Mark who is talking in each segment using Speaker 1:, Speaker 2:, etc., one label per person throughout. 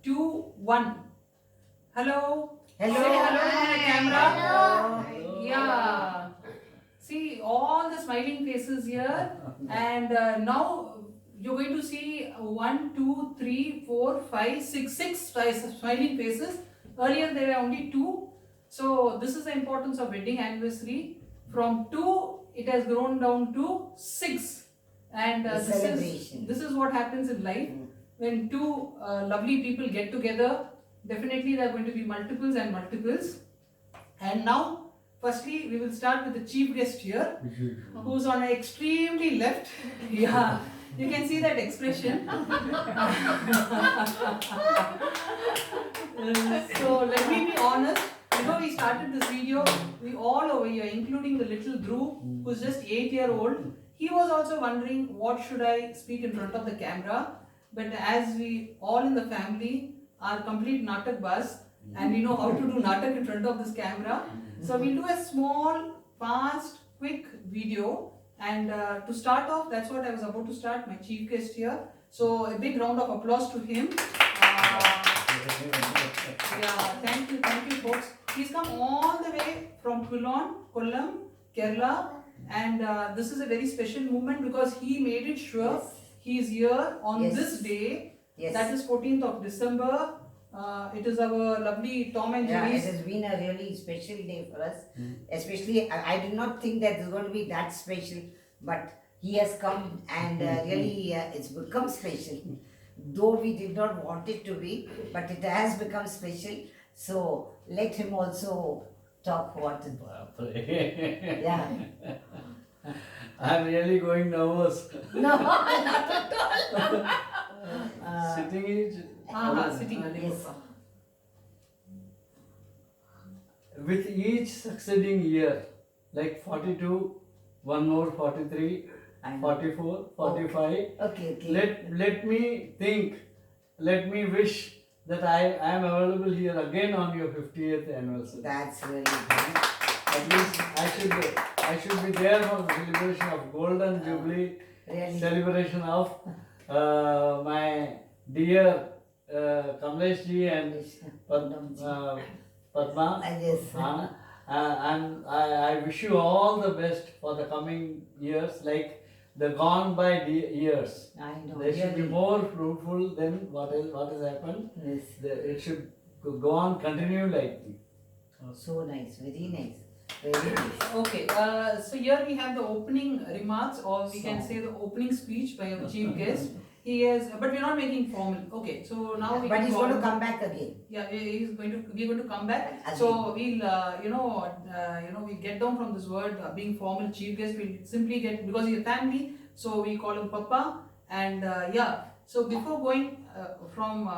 Speaker 1: 2, 1. Hello.
Speaker 2: Hello.
Speaker 1: Say hello to the camera.
Speaker 2: Hello.
Speaker 1: Yeah. See all the smiling faces here, and now you're going to see 1, 2, 3, 4, 5, 6, 6 smiling faces. Earlier there were only 2. So this is the importance of wedding anniversary. From 2, it has grown down to 6, and this is what happens in life. When 2 lovely people get together, definitely there are going to be multiples and multiples. And now, firstly, we will start with the chief guest here, who's on an extremely left. Yeah, you can see that expression. So let me be honest. Before we started this video, we all over here, including the little Dhruv, who's just 8-year-old, he was also wondering what should I speak in front of the camera. But as we all in the family are complete natak bas, and we know how to do natak in front of this camera, so we'll do a small, fast, quick video. And to start off, that's what I was about to start, my chief guest here. So a big round of applause to him. Yeah, thank you folks. He's come all the way from Kulon, Kollam, Kerala, and this is a very special moment because he made it sure he's here on this day. That is 14th of December. It is our lovely Tom and Jerry.
Speaker 2: Yeah, it has been a really special day for us. Especially, I did not think that it's going to be that special, but he has come and really it's become special. Though we did not want it to be, but it has become special. So let him also talk what. Yeah.
Speaker 3: I'm really going nervous.
Speaker 2: No, not at all.
Speaker 3: Sitting is
Speaker 1: Sitting.
Speaker 2: Yes.
Speaker 3: with each succeeding year, like 42, one more 43,
Speaker 2: I know.
Speaker 3: 44, 45.
Speaker 2: Okay.
Speaker 3: Let me think, let me wish that I am available here again on your 50th anniversary.
Speaker 2: That's really good.
Speaker 3: At least I should be there for the celebration of Golden Jubilee,
Speaker 2: Really.
Speaker 3: celebration of my dear Kamlesh ji and Padma.
Speaker 2: Yes.
Speaker 3: And I wish you all the best for the coming years, like the gone by years.
Speaker 2: I know.
Speaker 3: They should be
Speaker 2: really.
Speaker 3: more fruitful than what has happened.
Speaker 2: Yes.
Speaker 3: It should go on, continue like this.
Speaker 2: So nice, very nice. Very nice.
Speaker 1: Okay, so here we have the opening remarks, or we can say the opening speech by our chief guest. He is, but we're not making formal. Okay, so now we.
Speaker 2: But
Speaker 1: can
Speaker 2: he's
Speaker 1: go
Speaker 2: going to
Speaker 1: on.
Speaker 2: come back again.
Speaker 1: Yeah, we're going to come back.
Speaker 2: Again.
Speaker 1: So we'll, we get down from this word being formal chief guest. We'll simply get, because he's a family, so we call him Papa. And so before going from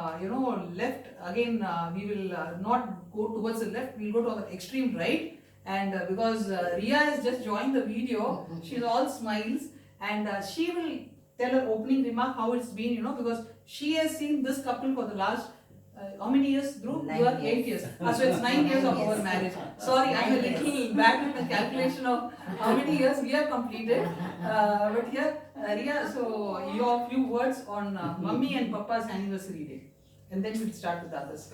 Speaker 1: left again, we will not go towards the left. We'll go to the extreme right. And because Ria has just joined the video, she's all smiles, and she will tell her opening remark how it's been, because she has seen this couple for the last how many years, Dhruv?
Speaker 2: 9
Speaker 1: You are
Speaker 2: years.
Speaker 1: 8 years. So it's 9 years of our marriage. Sorry, I'm a
Speaker 2: 9
Speaker 1: little bad with the calculation of how many years we have completed. But here, Ria, so your few words on Mummy and Papa's anniversary day. And then we'll start with others.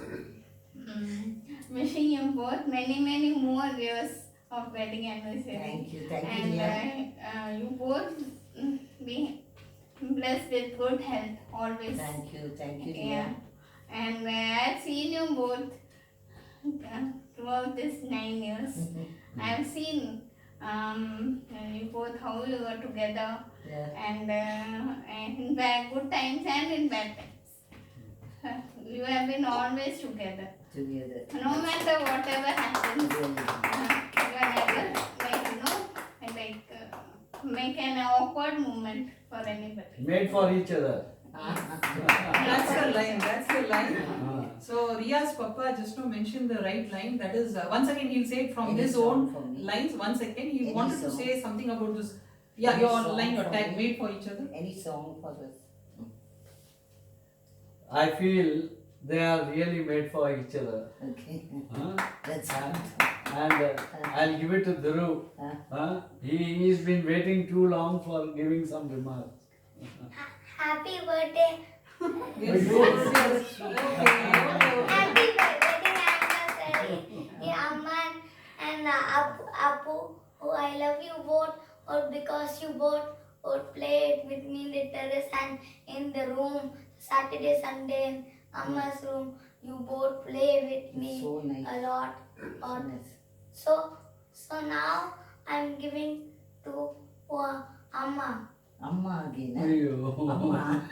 Speaker 4: Wishing you both many more years of wedding anniversary.
Speaker 2: Thank you,
Speaker 4: And
Speaker 2: Ria.
Speaker 4: you both be blessed with good health always.
Speaker 2: Thank you,
Speaker 4: Yeah.
Speaker 2: Ria.
Speaker 4: And I've seen you both throughout this 9 years. I've seen you both how you were together,
Speaker 2: Yeah.
Speaker 4: and in bad good times and in bad times. You have been always together.
Speaker 2: Together.
Speaker 4: No matter whatever happens,
Speaker 2: Really.
Speaker 4: you are never make an awkward moment for anybody.
Speaker 3: Made for each other.
Speaker 1: That's the line. That's the line. So Ria's Papa just to mention the right line. That is once again he'll say it from
Speaker 2: Any
Speaker 1: his
Speaker 2: song
Speaker 1: own
Speaker 2: for me?
Speaker 1: lines. One second, he
Speaker 2: Any
Speaker 1: wanted to
Speaker 2: song?
Speaker 1: say something about this. Yeah,
Speaker 2: Any
Speaker 1: your
Speaker 2: song
Speaker 1: line, your
Speaker 2: for
Speaker 1: tag.
Speaker 2: me?
Speaker 1: Wait for each other.
Speaker 2: Any song for us?
Speaker 3: I feel they are really made for each other.
Speaker 2: Okay.
Speaker 3: Huh?
Speaker 2: That's hard.
Speaker 3: And I'll give it to Dhruv. He's been waiting too long for giving some remarks.
Speaker 5: Happy birthday,
Speaker 1: Yes, yes. Okay.
Speaker 5: Happy wedding anniversary, Amman and Apu. Oh, I love you both. Or because you both would play with me in the terrace and in the room, Saturday, Sunday, in Amma's room. You both play with me
Speaker 2: So nice.
Speaker 5: a lot.
Speaker 2: So nice.
Speaker 5: So now I'm giving to Amma.
Speaker 2: Amma again. Eh?
Speaker 3: Ayyo.
Speaker 2: Amma.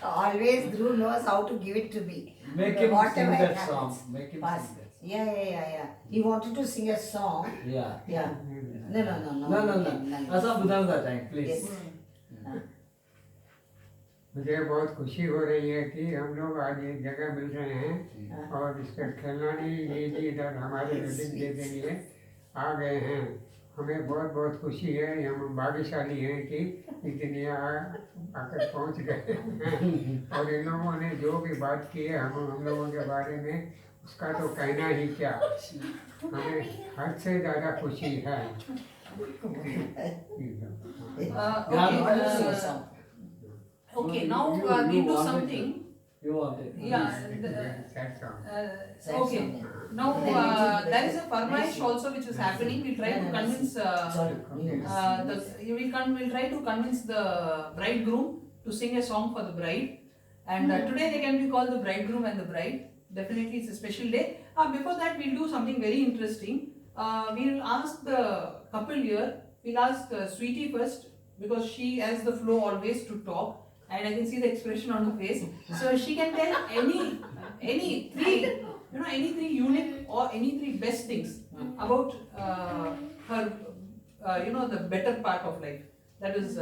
Speaker 2: Always Dhruv knows how to give it to me.
Speaker 3: Make him
Speaker 2: Whatever
Speaker 3: sing
Speaker 2: it
Speaker 3: that
Speaker 2: happens.
Speaker 3: song. Make him
Speaker 2: Pass.
Speaker 3: sing that song.
Speaker 2: Yeah. He wanted to sing a song.
Speaker 3: Yeah.
Speaker 2: Yeah. No.
Speaker 3: No. Asa budhan that time, please.
Speaker 2: Yes.
Speaker 6: मुझे बहुत खुशी हो रही है कि हम लोग आज एक जगह मिल रहे हैं और इसका खिलौने ये भी इधर हमारे वेडिंग डे के लिए आ गए हैं। हमें बहुत बहुत खुशी है, हम भाग्यशाली हैं कि इतने यहाँ आकर पहुँच गए हैं। और इन लोगों ने जो भी बात की है हम लोगों के बारे में, उसका तो कहना ही क्या, हमें हद से ज़्यादा खुशी है।
Speaker 1: Okay, now
Speaker 3: You
Speaker 1: we'll do
Speaker 3: wanted
Speaker 1: something.
Speaker 3: it. You want it.
Speaker 1: Yeah.
Speaker 6: Sad song.
Speaker 1: Okay. Now there is a farmaish also which is happening. We'll try to convince.
Speaker 2: Sorry.
Speaker 1: We'll try to convince the bridegroom to sing a song for the bride. And today they can be called the bridegroom and the bride. Definitely it's a special day. Before that we'll do something very interesting. We'll ask the couple here. We'll ask Sweetie first because she has the flow always to talk. And I can see the expression on her face. So she can tell any three unique or any three best things about her, the better part of life. That is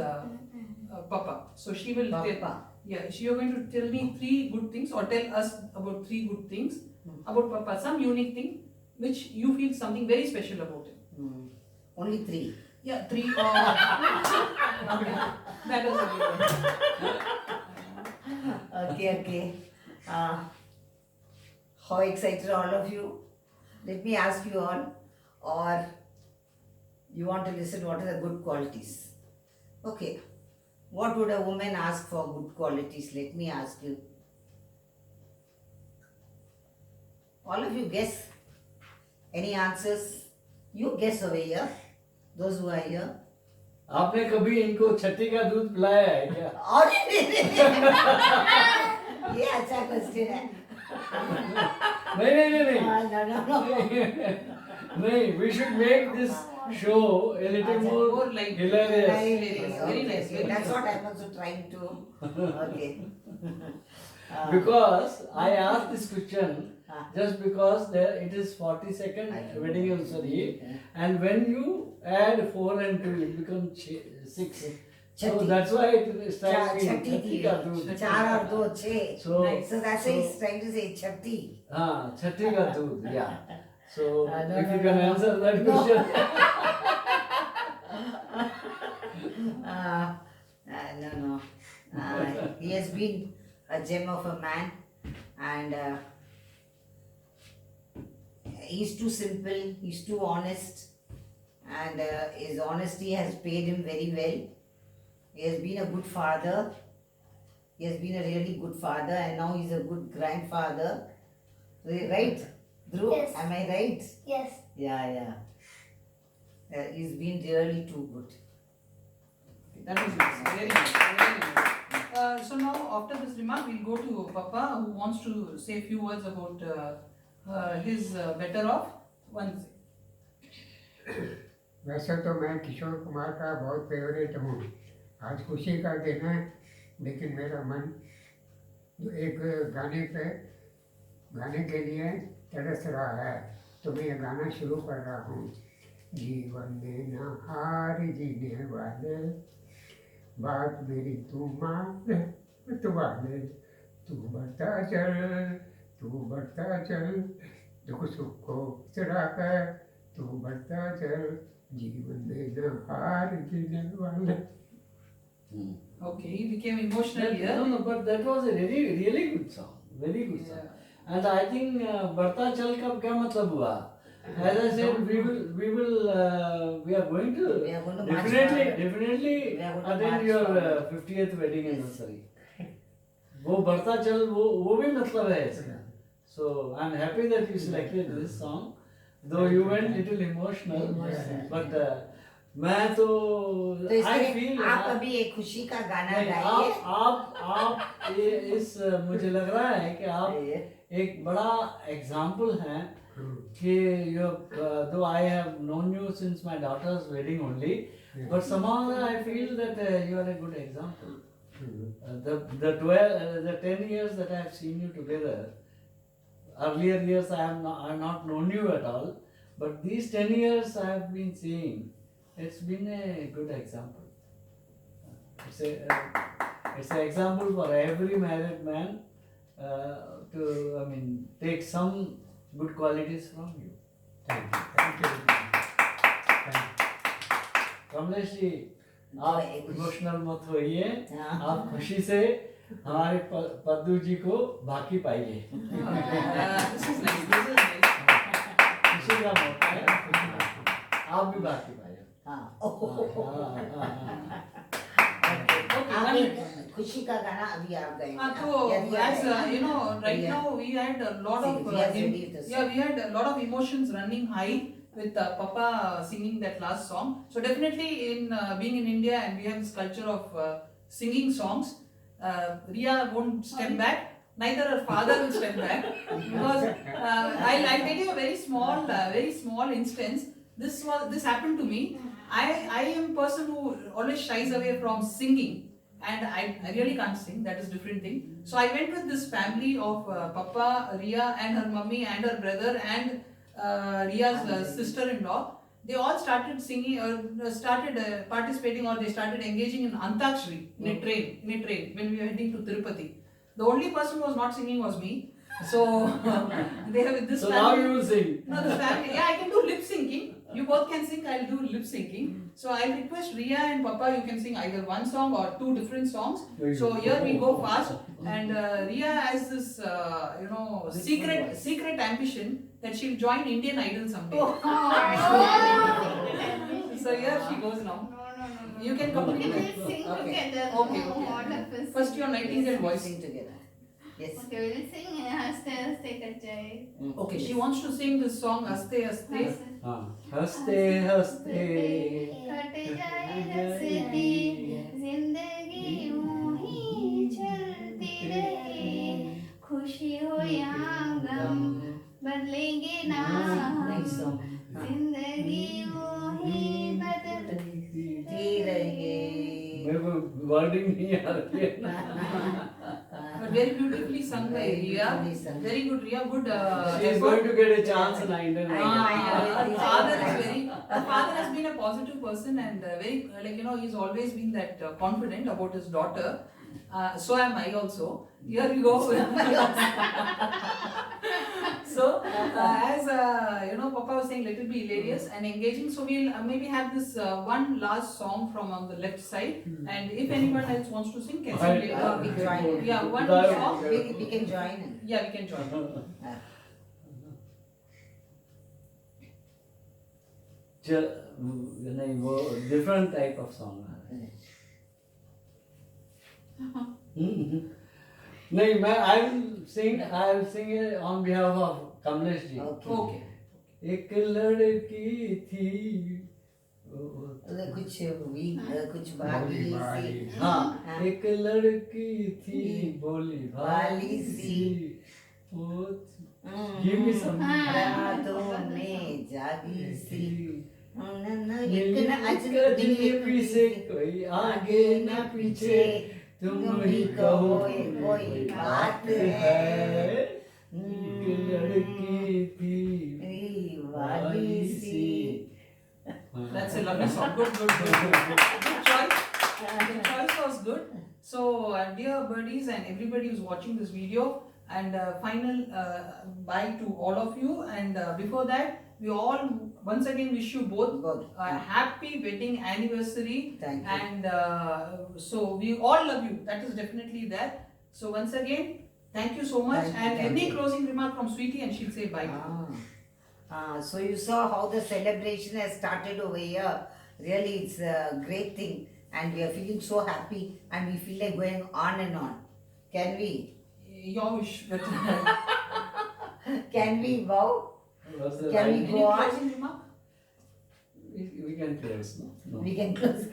Speaker 1: Papa. So she will tell. Yeah, you're going to tell me three good things or tell us about three good things about Papa. Some unique thing which you feel something very special about him.
Speaker 2: Only 3.
Speaker 1: Yeah, 3 or... Okay, that was a good one.
Speaker 2: Okay. How excited all of you? Let me ask you all, or you want to listen what are the good qualities? Okay. What would a woman ask for good qualities? Let me ask you. All of you guess. Any answers? You guess over here. Those who are here.
Speaker 3: आपने कभी इनको छठी का दूध पिलाया है क्या?
Speaker 2: और ये अच्छा क्वेश्चन है.
Speaker 3: नहीं.
Speaker 2: No.
Speaker 3: नहीं, we should make this show a little more
Speaker 1: More like
Speaker 3: hilarious.
Speaker 1: Very nice.
Speaker 2: That's what I'm also trying to. Okay.
Speaker 3: Because I asked this question just because it is 42nd wedding anniversary, and when you add 4 and 2, it becomes 6. So
Speaker 2: Chatti.
Speaker 3: that's why it strikes me.
Speaker 2: Chatti
Speaker 3: Chatti ka doodh.
Speaker 2: 4 और 2 6.
Speaker 3: So,
Speaker 2: So that's why he's trying to say chatti.
Speaker 3: Chatti ka doodh, yeah. So
Speaker 2: No,
Speaker 3: if
Speaker 2: no,
Speaker 3: you can
Speaker 2: no.
Speaker 3: answer that
Speaker 2: No.
Speaker 3: question.
Speaker 2: No. He has been a gem of a man, and he's too simple, he's too honest, and his honesty has paid him very well. He has been a good father. He has been a really good father, and now he's a good grandfather. Right, Dhruv?
Speaker 5: Yes.
Speaker 2: Am I right?
Speaker 5: Yes.
Speaker 2: Yeah. He's been really too good.
Speaker 1: That was nice. Very nice. So now after this remark, we'll go to Papa who wants to say a few words about his better off. One.
Speaker 6: वैसे तो मैं किशोर कुमार का बहुत favourite हूँ। आज खुशी का दिन है, लेकिन मेरा मन एक गाने के लिए तरस रहा है, तो मैं ये गाना शुरू कर रहा हूँ। जीवन में न हार जीने वाले, बात मेरी तू मान तू वाले, तू बढ़ता चल, दुख सुख को चढ़ा कर तू बढ़ता चल, जीवन में न हार जीने वाले।
Speaker 1: Okay, he became emotional here.
Speaker 3: No, but that was a really good song. Very good song. And I think बढ़ता चल का क्या मतलब हुआ? As I said, we are going to
Speaker 2: We are going to march
Speaker 3: definitely
Speaker 2: We are going to
Speaker 3: attend
Speaker 2: march
Speaker 3: your
Speaker 2: forward.
Speaker 3: 50th wedding anniversary. वो बढ़ता चल वो भी मतलब है इसका. So I'm happy that you selected this song, though you went little emotional, but मैं तो
Speaker 2: तो
Speaker 3: I
Speaker 2: इसलिए
Speaker 3: feel
Speaker 2: आप अभी एक खुशी का गाना
Speaker 3: नहीं,
Speaker 2: गाइए.
Speaker 3: आप इस मुझे लग रहा है कि आप एक बड़ा एग्जाम्पल हैं कि you though I have known you since my daughter's wedding only, but somehow I feel that you are a good example. The 10 years that I have seen you together, earlier years I have not known you at all, but these 10 years I have been seeing, it's been a good example. It's an example for every married man to take some good qualities from you.
Speaker 6: Thank you. Thank you.
Speaker 3: Kamlesh ji, आप emotional मत होइए,
Speaker 2: हाँ.
Speaker 3: आप खुशी से हमारे पद्दू जी को बाकी पाइए.
Speaker 1: This is nice. This is nice.
Speaker 3: खुशी का मौका है, आप भी बाकी पाइए.
Speaker 2: हाँ.
Speaker 1: Okay,
Speaker 2: आप
Speaker 1: one
Speaker 2: एक खुशी का गाना अभी आप गाएंगे.
Speaker 1: So
Speaker 2: यदि आप
Speaker 1: as
Speaker 2: गाएंगे.
Speaker 1: you know, right
Speaker 2: Yeah.
Speaker 1: now we had a lot
Speaker 2: See,
Speaker 1: of
Speaker 2: we are ready with the
Speaker 1: we had a lot of emotions running high with Papa singing that last song. So definitely in being in India and we have this culture of singing songs, Ria won't step back. Neither her father will step back because I'll tell you a very small instance. This happened to me. I am a person who always shies away from singing. And I really can't sing, that is different thing. So I went with this family of Papa, Ria and her mummy and her brother and Ria's sister-in-law. They all started singing or started participating or they started engaging in Antakshari in a train when we were heading to Tirupati. The only person who was not singing was me. So they have this
Speaker 3: So
Speaker 1: family.
Speaker 3: now you will sing.
Speaker 1: No, this family. Yeah, I can do lip syncing. You both can sing, I'll do lip syncing. So I'll request Ria and Papa, you can sing either one song or two different songs. So here we go fast. And Ria has this, secret ambition that she'll join Indian Idol someday. So here she goes now.
Speaker 4: No.
Speaker 1: You can
Speaker 4: We
Speaker 1: complete
Speaker 4: will
Speaker 1: it.
Speaker 4: sing
Speaker 2: Okay.
Speaker 4: together.
Speaker 1: Okay,
Speaker 4: No,
Speaker 1: okay.
Speaker 4: what if it's-
Speaker 1: First your Nightingale voice.
Speaker 2: Sing together. Yes.
Speaker 4: Okay, we'll sing Haste Haste Kachai.
Speaker 1: Okay, she wants to sing this song Aste Aste.
Speaker 3: हाँ. हंसते हंसते
Speaker 4: cut जाए रस्ते जिंदगी यूं ही चलती रहे खुशी हो या गम बदलेंगे ना
Speaker 2: Nice song.
Speaker 4: जिंदगी यूं ही बदलती
Speaker 2: रहेगी.
Speaker 3: मेरे को वर्डिंग नहीं आ रही है.
Speaker 1: But very beautifully sung by Ria.
Speaker 2: Beautifully sung.
Speaker 1: Very good, Ria. Good
Speaker 3: She is going to get a chance in Indian
Speaker 2: I
Speaker 3: Idol.
Speaker 2: know.
Speaker 1: Her father has been a positive person and very, he's always been that confident about his daughter. So am I also. Here we go. So, as Papa was saying, let it be hilarious and engaging. So we'll maybe have this one last song from on the left side, and if anyone else wants to sing, can sing later.
Speaker 2: We join.
Speaker 1: Yeah, one
Speaker 3: That-
Speaker 1: song.
Speaker 2: We can join in.
Speaker 1: Yeah, we can join.
Speaker 3: नहीं वो different type of song है. नहीं मैं I will sing it on behalf of Kamlesh ji.
Speaker 1: Okay.
Speaker 3: एक लड़की थी
Speaker 2: कुछ बागी सी.
Speaker 3: हाँ एक लड़की थी भोली भाली सी वो give me some
Speaker 2: रातों में जागी सी.
Speaker 3: मिली इसका जिंदगी से कोई आगे न पीछे तुम ही कहो कोई बात है. एक लड़की थी
Speaker 2: वाली सी.
Speaker 1: That's a lovely song. Good choice. The choice was good. So, dear birdies and everybody who's watching this video, and final bye to all of you. And before that, we all once again wish you both a happy wedding anniversary.
Speaker 2: Thank you.
Speaker 1: And so we all love you. That is definitely there. So once again, thank you so much.
Speaker 2: Thank you,
Speaker 1: And
Speaker 2: thank
Speaker 1: any
Speaker 2: you.
Speaker 1: closing remark from Sweetie, and she'll say bye.
Speaker 2: So you saw how the celebration has started over here. Really, it's a great thing, and we are feeling so happy, and we feel like going on and on. Can we?
Speaker 1: Your wish, but
Speaker 2: Can we, Wow?
Speaker 3: Was the
Speaker 2: Can we
Speaker 3: right-
Speaker 1: any
Speaker 2: go on?
Speaker 1: closing remark?
Speaker 3: We can close, no? No.
Speaker 2: We can close.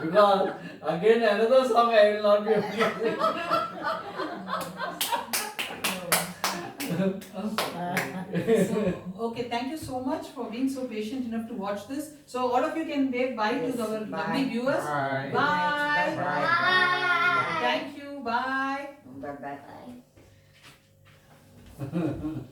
Speaker 3: Because again another song I will not be able to sing.
Speaker 1: So, okay, thank you so much for being so patient enough to watch this. So all of you can wave bye
Speaker 2: Yes,
Speaker 1: to our
Speaker 2: bye.
Speaker 1: lovely viewers.
Speaker 6: Bye.
Speaker 1: Bye.
Speaker 2: Bye.
Speaker 1: Thank you. Bye.
Speaker 2: Bye bye.
Speaker 5: Bye.